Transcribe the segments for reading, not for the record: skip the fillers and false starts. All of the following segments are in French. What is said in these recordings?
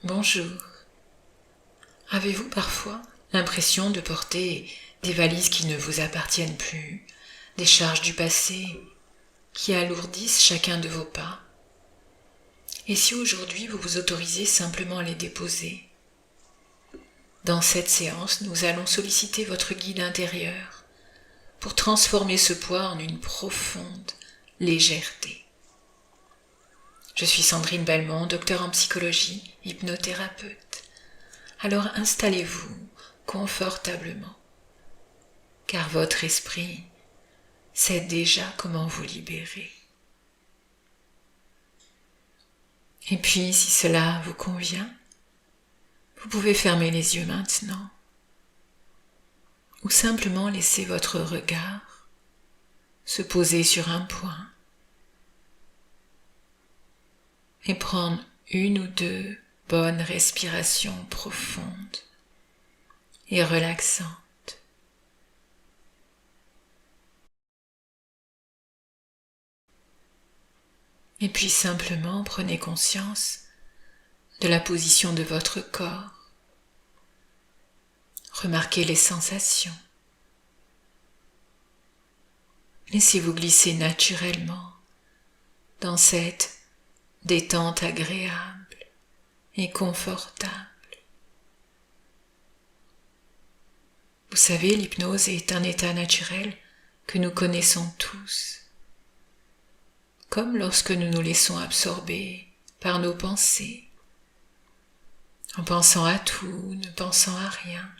Bonjour. Avez-vous parfois l'impression de porter des valises qui ne vous appartiennent plus, des charges du passé qui alourdissent chacun de vos pas? Et si aujourd'hui vous vous autorisez simplement à les déposer? Dans cette séance, nous allons solliciter votre guide intérieur pour transformer ce poids en une profonde légèreté. Je suis Sandrine Belmont, docteure en psychologie, hypnothérapeute. Alors installez-vous confortablement, car votre esprit sait déjà comment vous libérer. Et puis, si cela vous convient, vous pouvez fermer les yeux maintenant, ou simplement laisser votre regard se poser sur un point et prendre une ou deux bonnes respirations profondes et relaxantes. Et puis simplement prenez conscience de la position de votre corps. Remarquez les sensations. Laissez-vous glisser naturellement dans cette détente agréable et confortable. Vous savez, l'hypnose est un état naturel que nous connaissons tous, comme lorsque nous nous laissons absorber par nos pensées, en pensant à tout, ne pensant à rien.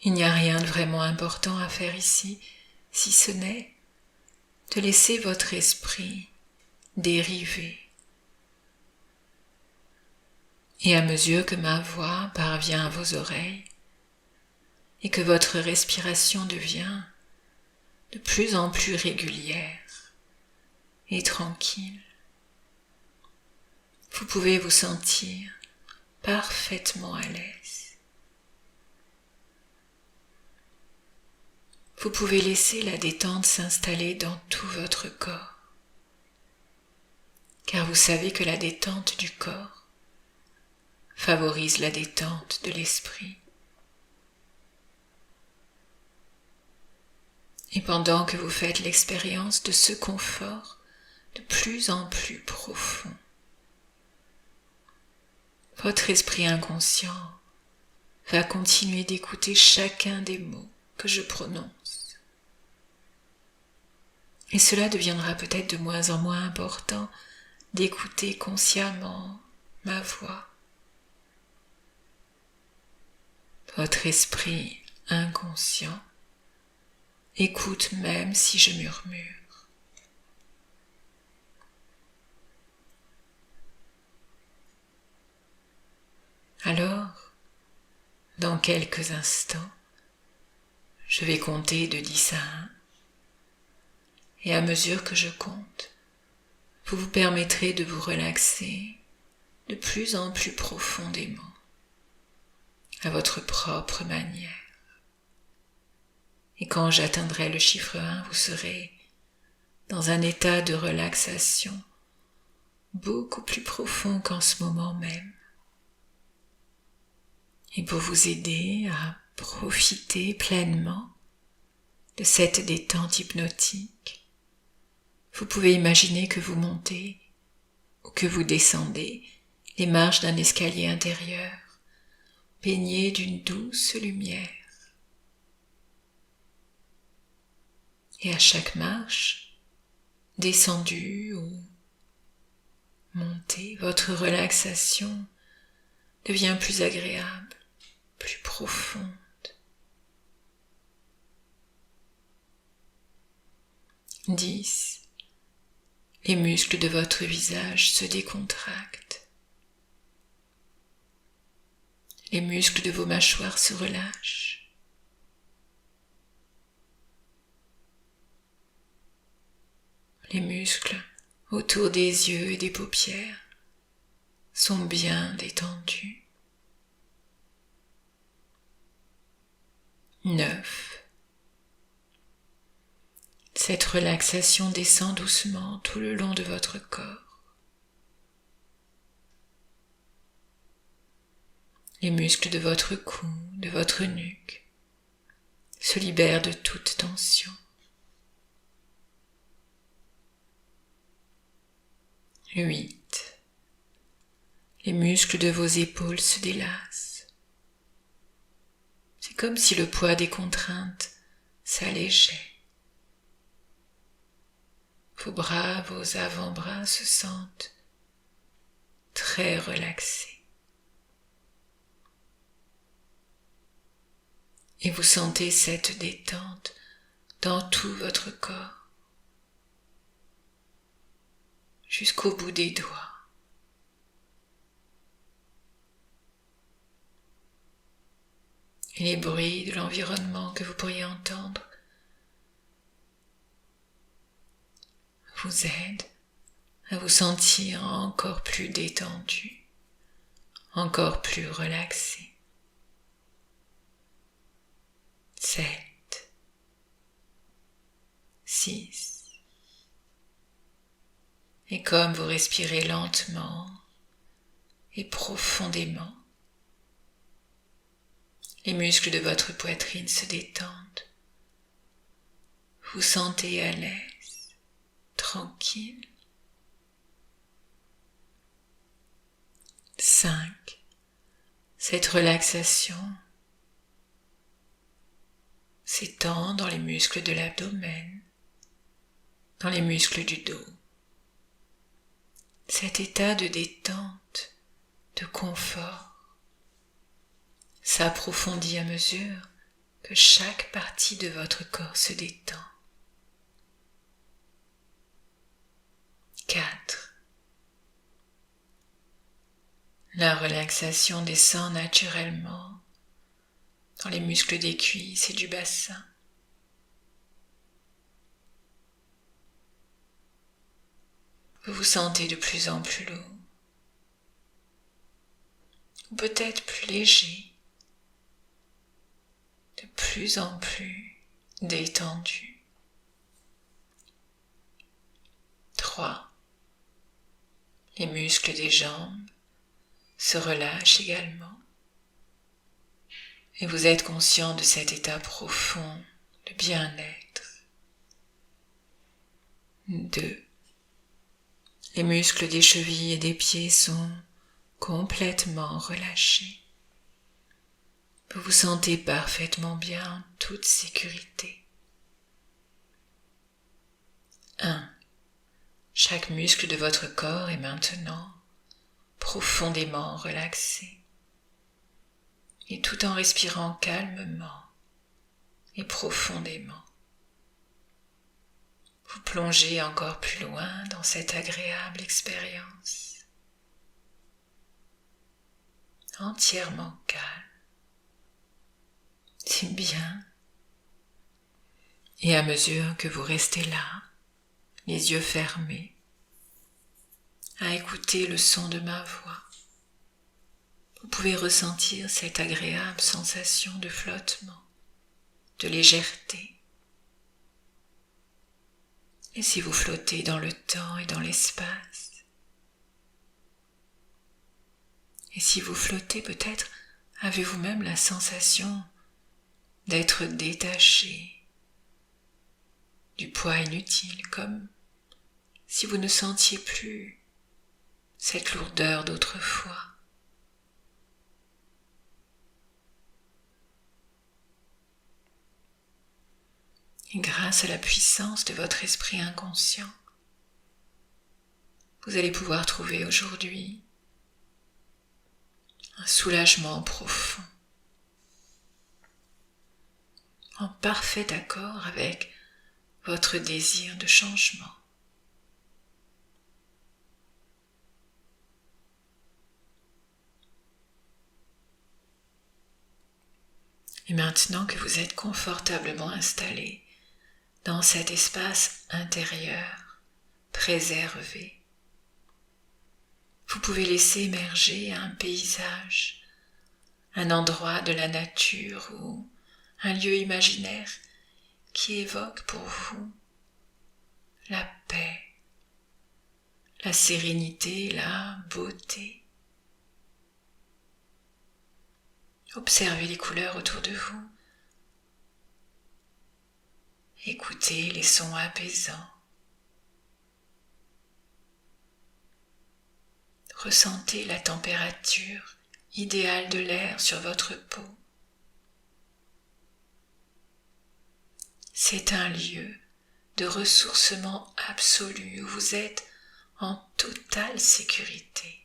Il n'y a rien de vraiment important à faire ici, si ce n'est de laisser votre esprit dériver. Et à mesure que ma voix parvient à vos oreilles et que votre respiration devient de plus en plus régulière et tranquille, vous pouvez vous sentir parfaitement à l'aise. Vous pouvez laisser la détente s'installer dans tout votre corps, car vous savez que la détente du corps favorise la détente de l'esprit. Et pendant que vous faites l'expérience de ce confort de plus en plus profond, votre esprit inconscient va continuer d'écouter chacun des mots que je prononce. Et cela deviendra peut-être de moins en moins important d'écouter consciemment ma voix. Votre esprit inconscient écoute même si je murmure. Alors, dans quelques instants, je vais compter de 10 à 1, et à mesure que je compte, vous vous permettrez de vous relaxer de plus en plus profondément, à votre propre manière. Et quand j'atteindrai le chiffre 1, vous serez dans un état de relaxation beaucoup plus profond qu'en ce moment même. Et pour vous aider à profiter pleinement de cette détente hypnotique, vous pouvez imaginer que vous montez ou que vous descendez les marches d'un escalier intérieur, baigné d'une douce lumière. Et à chaque marche, descendue ou montée, votre relaxation devient plus agréable, plus profonde. 10. Les muscles de votre visage se décontractent. Les muscles de vos mâchoires se relâchent. Les muscles autour des yeux et des paupières sont bien détendus. 9. Cette relaxation descend doucement tout le long de votre corps. Les muscles de votre cou, de votre nuque se libèrent de toute tension. 8. Les muscles de vos épaules se délassent. C'est comme si le poids des contraintes s'allégeait. Vos bras, vos avant-bras se sentent très relaxés. Et vous sentez cette détente dans tout votre corps, jusqu'au bout des doigts. Et les bruits de l'environnement que vous pourriez entendre vous aident à vous sentir encore plus détendu, encore plus relaxé. 7, 6. Et comme vous respirez lentement et profondément, les muscles de votre poitrine se détendent. Vous sentez à l'aise, tranquille. 5. Cette relaxation s'étend dans les muscles de l'abdomen, dans les muscles du dos. Cet état de détente, de confort, s'approfondit à mesure que chaque partie de votre corps se détend. 4. La relaxation descend naturellement dans les muscles des cuisses et du bassin. Vous vous sentez de plus en plus lourd, ou peut-être plus léger, de plus en plus détendu. 3. Les muscles des jambes se relâchent également, et vous êtes conscient de cet état profond de bien-être. 2. Les muscles des chevilles et des pieds sont complètement relâchés. Vous vous sentez parfaitement bien en toute sécurité. 1. Chaque muscle de votre corps est maintenant profondément relaxé. Et tout en respirant calmement et profondément, vous plongez encore plus loin dans cette agréable expérience, entièrement calme. C'est bien. Et à mesure que vous restez là, les yeux fermés, à écouter le son de ma voix, vous pouvez ressentir cette agréable sensation de flottement, de légèreté. Et si vous flottez dans le temps et dans l'espace, et si vous flottez, peut-être avez-vous même la sensation d'être détaché du poids inutile, comme si vous ne sentiez plus cette lourdeur d'autrefois. Et grâce à la puissance de votre esprit inconscient, vous allez pouvoir trouver aujourd'hui un soulagement profond, en parfait accord avec votre désir de changement. Et maintenant que vous êtes confortablement installé dans cet espace intérieur préservé, vous pouvez laisser émerger un paysage, un endroit de la nature ou un lieu imaginaire qui évoque pour vous la paix, la sérénité, la beauté. Observez les couleurs autour de vous. Écoutez les sons apaisants. Ressentez la température idéale de l'air sur votre peau. C'est un lieu de ressourcement absolu où vous êtes en totale sécurité.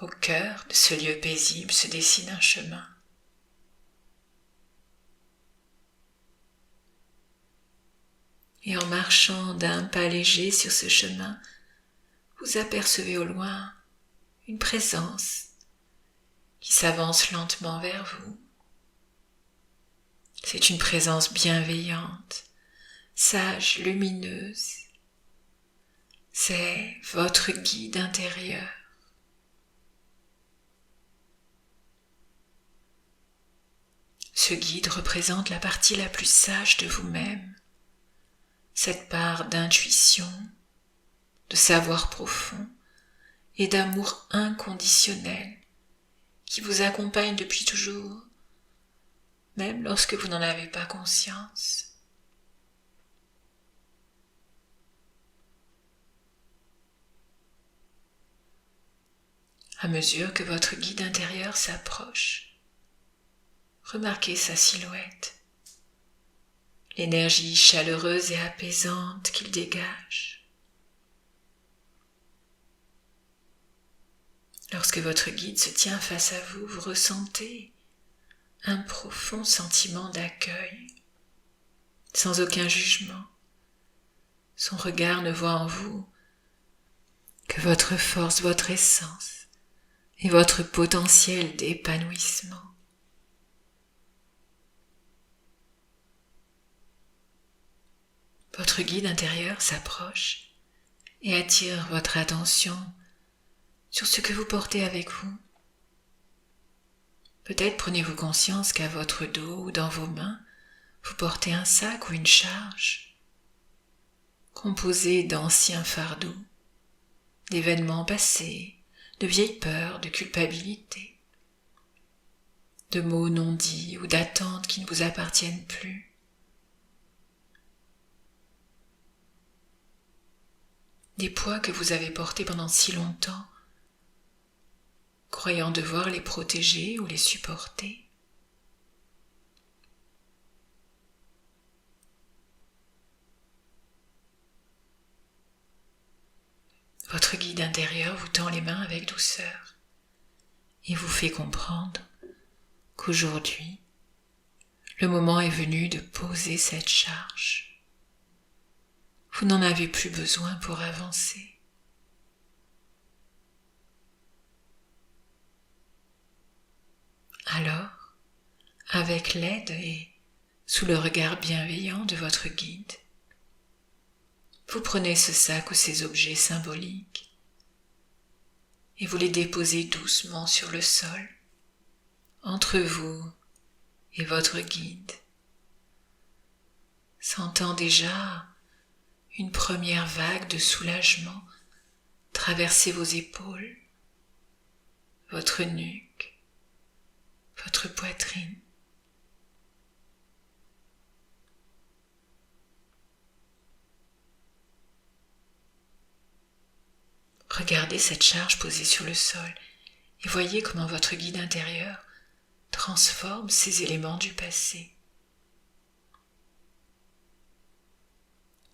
Au cœur de ce lieu paisible se dessine un chemin. Et en marchant d'un pas léger sur ce chemin, vous apercevez au loin une présence qui s'avance lentement vers vous. C'est une présence bienveillante, sage, lumineuse. C'est votre guide intérieur. Ce guide représente la partie la plus sage de vous-même, cette part d'intuition, de savoir profond et d'amour inconditionnel qui vous accompagne depuis toujours, même lorsque vous n'en avez pas conscience. À mesure que votre guide intérieur s'approche, remarquez sa silhouette, l'énergie chaleureuse et apaisante qu'il dégage. Lorsque votre guide se tient face à vous, vous ressentez un profond sentiment d'accueil, sans aucun jugement. Son regard ne voit en vous que votre force, votre essence et votre potentiel d'épanouissement. Votre guide intérieur s'approche et attire votre attention sur ce que vous portez avec vous. Peut-être prenez-vous conscience qu'à votre dos ou dans vos mains, vous portez un sac ou une charge composé d'anciens fardeaux, d'événements passés, de vieilles peurs, de culpabilité, de mots non dits ou d'attentes qui ne vous appartiennent plus. Des poids que vous avez portés pendant si longtemps, croyant devoir les protéger ou les supporter. Votre guide intérieur vous tend les mains avec douceur et vous fait comprendre qu'aujourd'hui, le moment est venu de poser cette charge. Vous n'en avez plus besoin pour avancer. Alors, avec l'aide et sous le regard bienveillant de votre guide, vous prenez ce sac ou ces objets symboliques et vous les déposez doucement sur le sol, entre vous et votre guide, sentant déjà une première vague de soulagement traverser vos épaules, votre nuque, votre poitrine. Regardez cette charge posée sur le sol et voyez comment votre guide intérieur transforme ces éléments du passé.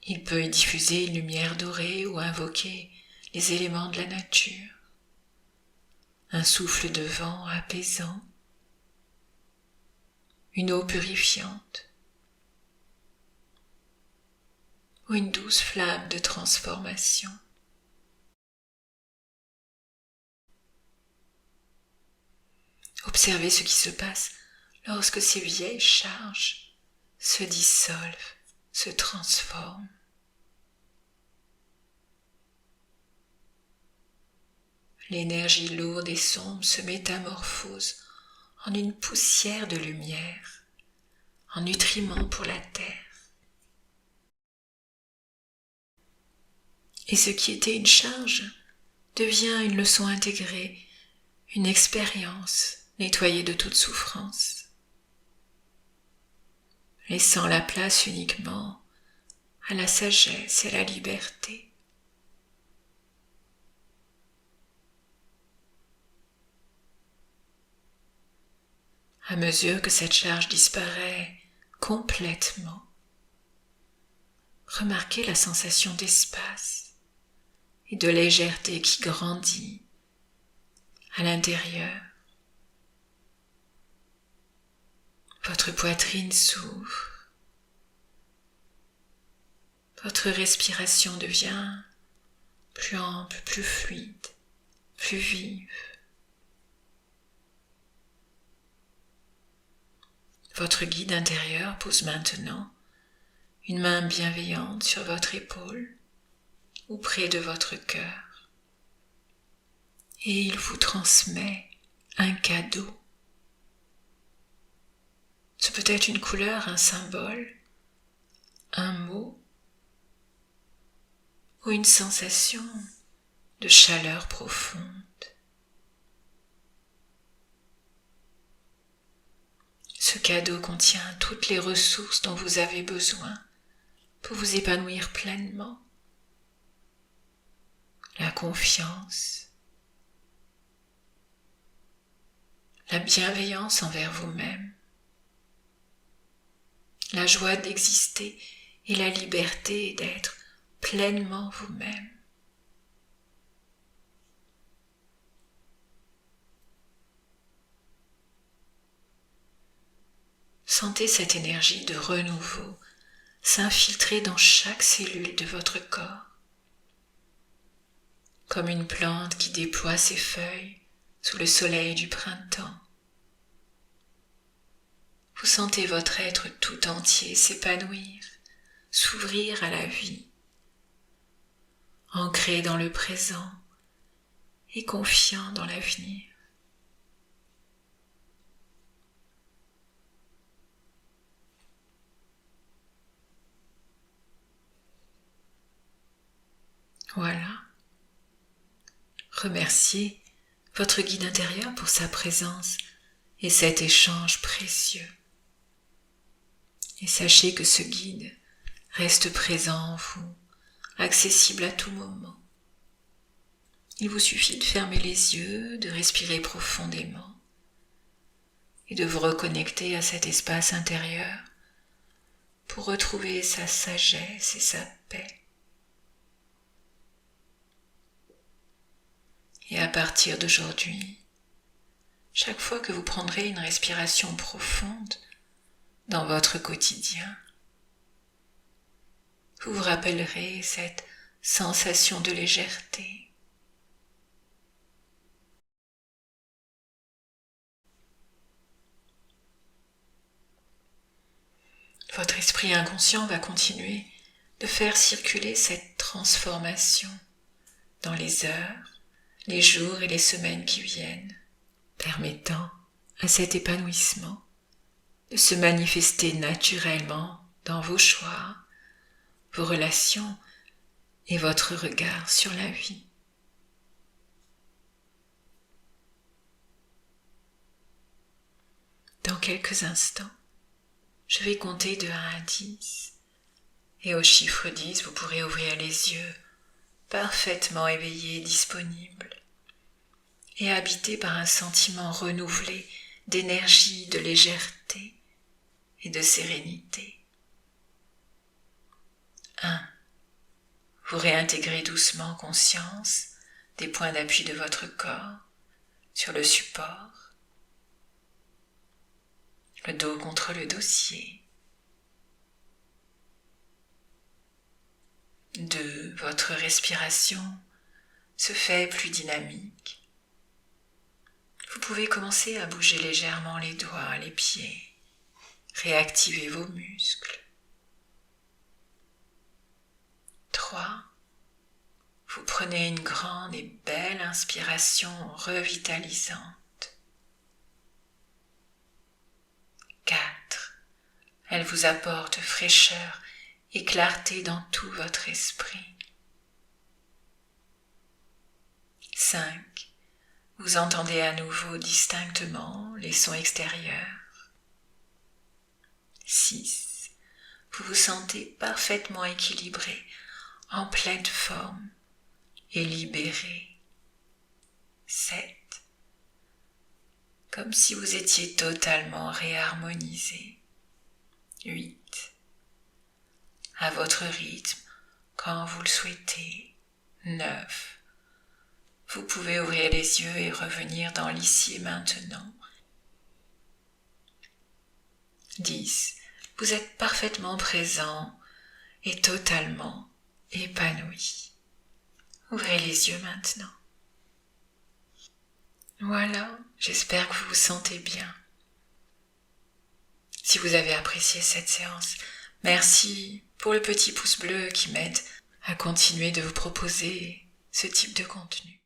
Il peut y diffuser une lumière dorée ou invoquer les éléments de la nature, un souffle de vent apaisant, une eau purifiante ou une douce flamme de transformation. Observez ce qui se passe lorsque ces vieilles charges se dissolvent, se transforment. L'énergie lourde et sombre se métamorphose en une poussière de lumière, en nutriment pour la terre. Et ce qui était une charge devient une leçon intégrée, une expérience nettoyée de toute souffrance, laissant la place uniquement à la sagesse et à la liberté. À mesure que cette charge disparaît complètement, remarquez la sensation d'espace et de légèreté qui grandit à l'intérieur. Votre poitrine s'ouvre, votre respiration devient plus ample, plus fluide, plus vive. Votre guide intérieur pose maintenant une main bienveillante sur votre épaule ou près de votre cœur et il vous transmet un cadeau. Ce peut être une couleur, un symbole, un mot ou une sensation de chaleur profonde. Ce cadeau contient toutes les ressources dont vous avez besoin pour vous épanouir pleinement. La confiance, la bienveillance envers vous-même, la joie d'exister et la liberté d'être pleinement vous-même. Sentez cette énergie de renouveau s'infiltrer dans chaque cellule de votre corps, comme une plante qui déploie ses feuilles sous le soleil du printemps. Vous sentez votre être tout entier s'épanouir, s'ouvrir à la vie, ancré dans le présent et confiant dans l'avenir. Voilà. Remerciez votre guide intérieur pour sa présence et cet échange précieux. Et sachez que ce guide reste présent en vous, accessible à tout moment. Il vous suffit de fermer les yeux, de respirer profondément et de vous reconnecter à cet espace intérieur pour retrouver sa sagesse et sa paix. Et à partir d'aujourd'hui, chaque fois que vous prendrez une respiration profonde dans votre quotidien, vous vous rappellerez cette sensation de légèreté. Votre esprit inconscient va continuer de faire circuler cette transformation dans les heures, les jours et les semaines qui viennent, permettant à cet épanouissement de se manifester naturellement dans vos choix, vos relations et votre regard sur la vie. Dans quelques instants, je vais compter de 1 à 10 et au chiffre 10, vous pourrez ouvrir les yeux parfaitement éveillé et disponible et habité par un sentiment renouvelé d'énergie, de légèreté et de sérénité. 1. Vous réintégrez doucement conscience des points d'appui de votre corps sur le support, le dos contre le dossier. 2. Votre respiration se fait plus dynamique. Vous pouvez commencer à bouger légèrement les doigts, les pieds, réactiver vos muscles. 3. Vous prenez une grande et belle inspiration revitalisante. 4. Elle vous apporte fraîcheur et clarté dans tout votre esprit. 5. Vous entendez à nouveau distinctement les sons extérieurs. 6. Vous vous sentez parfaitement équilibré, en pleine forme et libéré. 7. Comme si vous étiez totalement réharmonisé. 8. À votre rythme, quand vous le souhaitez. 9. Vous pouvez ouvrir les yeux et revenir dans l'ici et maintenant. 10. Vous êtes parfaitement présent et totalement épanoui. Ouvrez les yeux maintenant. Voilà, j'espère que vous vous sentez bien. Si vous avez apprécié cette séance, merci pour le petit pouce bleu qui m'aide à continuer de vous proposer ce type de contenu.